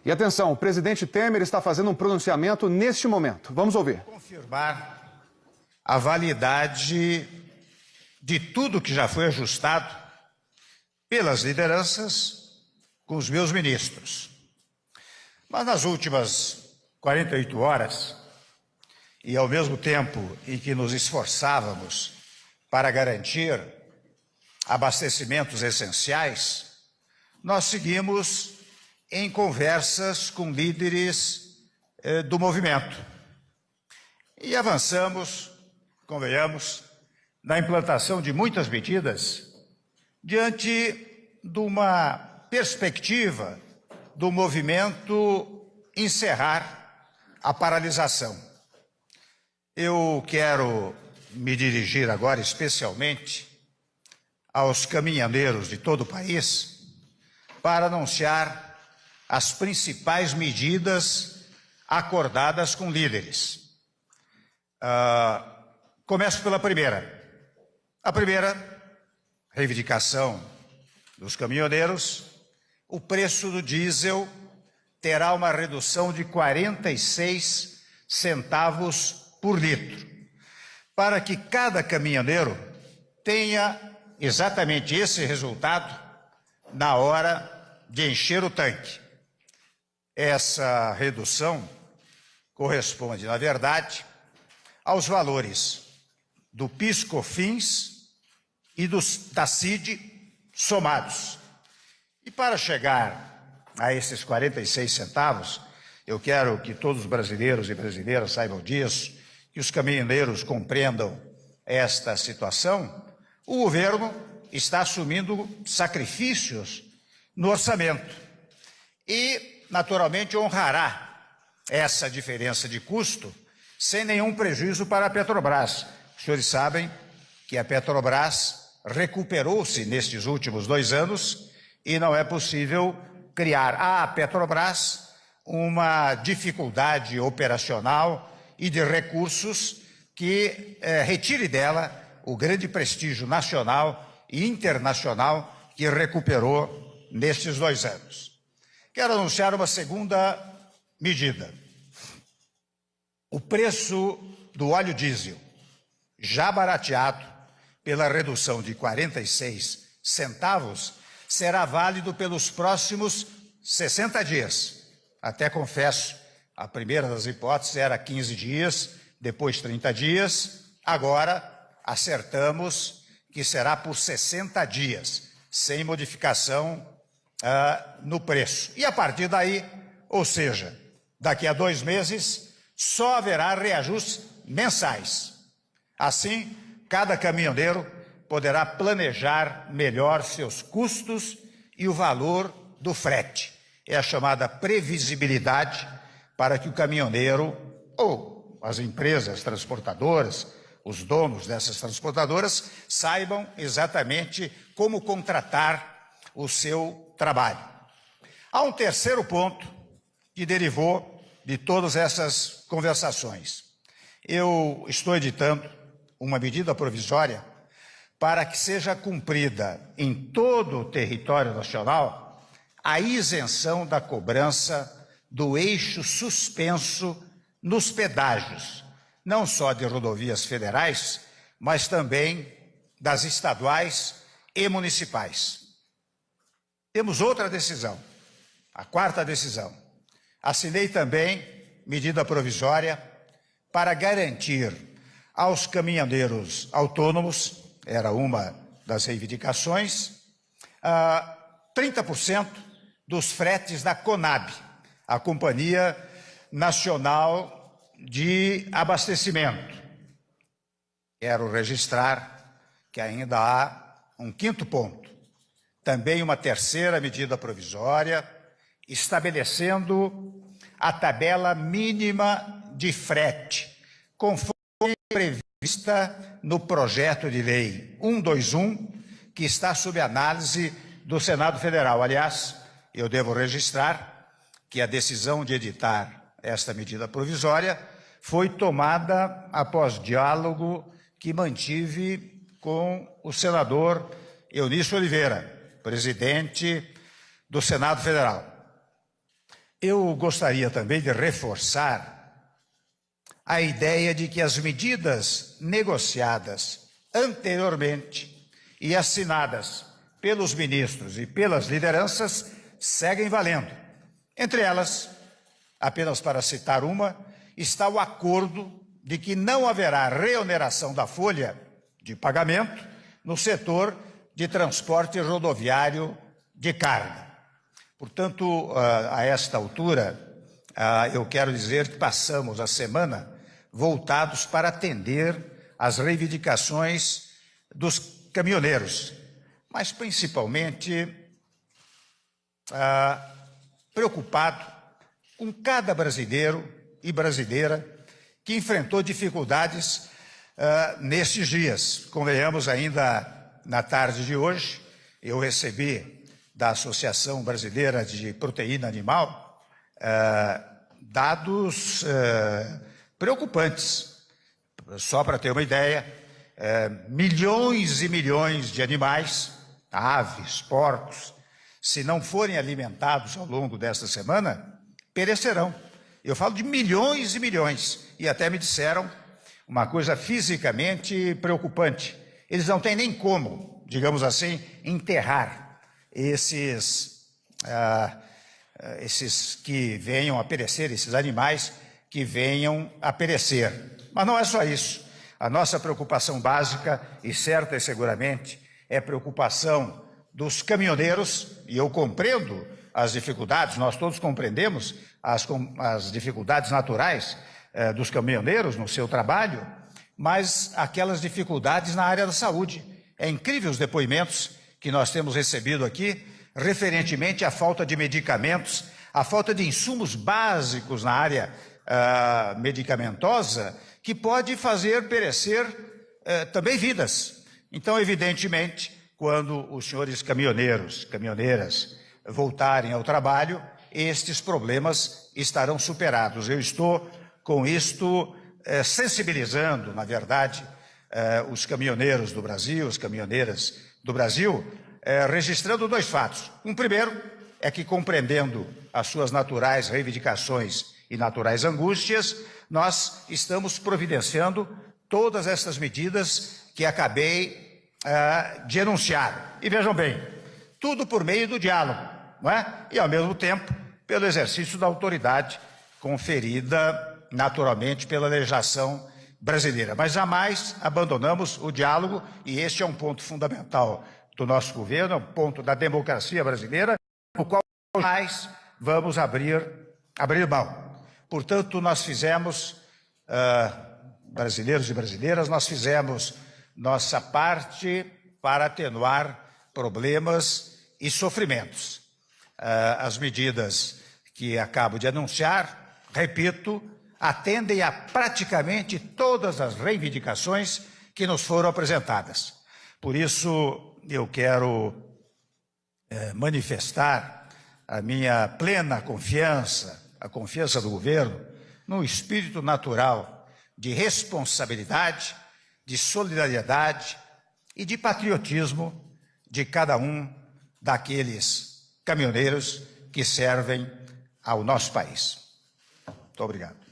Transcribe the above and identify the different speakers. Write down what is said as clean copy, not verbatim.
Speaker 1: E atenção, o presidente Temer está fazendo um pronunciamento neste momento. Vamos ouvir.
Speaker 2: Confirmar a validade de tudo que já foi ajustado pelas lideranças com os meus ministros. Mas nas últimas 48 horas, e ao mesmo tempo em que nos esforçávamos para garantir abastecimentos essenciais, nós seguimos em conversas com líderes do movimento. E avançamos, convenhamos, na implantação de muitas medidas diante de uma perspectiva do movimento encerrar a paralisação. Eu quero me dirigir agora especialmente aos caminhoneiros de todo o país para anunciar as principais medidas acordadas com líderes. Começo pela primeira. A primeira reivindicação dos caminhoneiros: o preço do diesel terá uma redução de 46 centavos por litro, para que cada caminhoneiro tenha exatamente esse resultado na hora de encher o tanque. Essa redução corresponde, na verdade, aos valores do PIS/COFINS e da CID somados. E para chegar a esses 46 centavos, eu quero que todos os brasileiros e brasileiras saibam disso, que os caminhoneiros compreendam esta situação. O governo está assumindo sacrifícios no orçamento e, naturalmente, honrará essa diferença de custo sem nenhum prejuízo para a Petrobras. Os senhores sabem que a Petrobras recuperou-se nestes últimos 2 anos e não é possível criar à Petrobras uma dificuldade operacional e de recursos que retire dela o grande prestígio nacional e internacional que recuperou nestes 2 anos. Quero anunciar uma segunda medida. O preço do óleo diesel, já barateado pela redução de 46 centavos, será válido pelos próximos 60 dias. Até confesso, a primeira das hipóteses era 15 dias, depois 30 dias. Agora acertamos que será por 60 dias, sem modificação no preço. E a partir daí, ou seja, daqui a 2 meses, só haverá reajustes mensais. Assim, cada caminhoneiro poderá planejar melhor seus custos e o valor do frete. É a chamada previsibilidade, para que o caminhoneiro ou as empresas transportadoras, os donos dessas transportadoras, saibam exatamente como contratar o seu trabalho. Há um terceiro ponto que derivou de todas essas conversações. Eu estou editando uma medida provisória para que seja cumprida em todo o território nacional a isenção da cobrança do eixo suspenso nos pedágios, não só de rodovias federais, mas também das estaduais e municipais. Temos outra decisão, a quarta decisão. Assinei também medida provisória para garantir aos caminhoneiros autônomos, era uma das reivindicações, 30% dos fretes da CONAB, a Companhia Nacional de Abastecimento. Quero registrar que ainda há um quinto ponto, também uma terceira medida provisória, estabelecendo a tabela mínima de frete, conforme prevista no projeto de lei 121, que está sob análise do Senado Federal. Aliás, eu devo registrar que a decisão de editar esta medida provisória foi tomada após diálogo que mantive com o senador Eunício Oliveira, presidente do Senado Federal. Eu gostaria também de reforçar a ideia de que as medidas negociadas anteriormente e assinadas pelos ministros e pelas lideranças seguem valendo. Entre elas, apenas para citar uma, está o acordo de que não haverá reoneração da folha de pagamento no setor de transporte rodoviário de carga. Portanto, a esta altura, eu quero dizer que passamos a semana voltados para atender às reivindicações dos caminhoneiros, mas principalmente preocupado com cada brasileiro e brasileira que enfrentou dificuldades nestes dias. Convenhamos, ainda na tarde de hoje, eu recebi da Associação Brasileira de Proteína Animal dados preocupantes. Só para ter uma ideia, milhões e milhões de animais, aves, porcos, se não forem alimentados ao longo desta semana, perecerão. Eu falo de milhões e milhões. E até me disseram uma coisa fisicamente preocupante. Eles não têm nem como, digamos assim, enterrar esses que venham a perecer, esses animais que venham a perecer. Mas não é só isso. A nossa preocupação básica, e certa e seguramente, é preocupação dos caminhoneiros, e eu compreendo as dificuldades, nós todos compreendemos as dificuldades naturais dos caminhoneiros no seu trabalho, mas aquelas dificuldades na área da saúde. É incrível os depoimentos que nós temos recebido aqui, referentemente à falta de medicamentos, à falta de insumos básicos na área medicamentosa, que pode fazer perecer também vidas. Então, evidentemente, quando os senhores caminhoneiros, caminhoneiras voltarem ao trabalho, estes problemas estarão superados. Eu estou, com isto, sensibilizando, na verdade, os caminhoneiros do Brasil, as caminhoneiras do Brasil, registrando dois fatos. Um primeiro é que, compreendendo as suas naturais reivindicações e naturais angústias, nós estamos providenciando todas essas medidas que acabei de enunciar. E vejam bem, tudo por meio do diálogo, não é? E, ao mesmo tempo, pelo exercício da autoridade conferida, naturalmente, pela legislação brasileira. Mas jamais abandonamos o diálogo, e este é um ponto fundamental do nosso governo, é um ponto da democracia brasileira, no qual jamais vamos abrir mão. Portanto, nós fizemos, brasileiros e brasileiras, nós fizemos nossa parte para atenuar problemas e sofrimentos. As medidas que acabo de anunciar, repito, atendem a praticamente todas as reivindicações que nos foram apresentadas. Por isso, eu quero manifestar a minha plena confiança, a confiança do governo, no espírito natural de responsabilidade, de solidariedade e de patriotismo de cada um daqueles caminhoneiros que servem ao nosso país. Muito obrigado.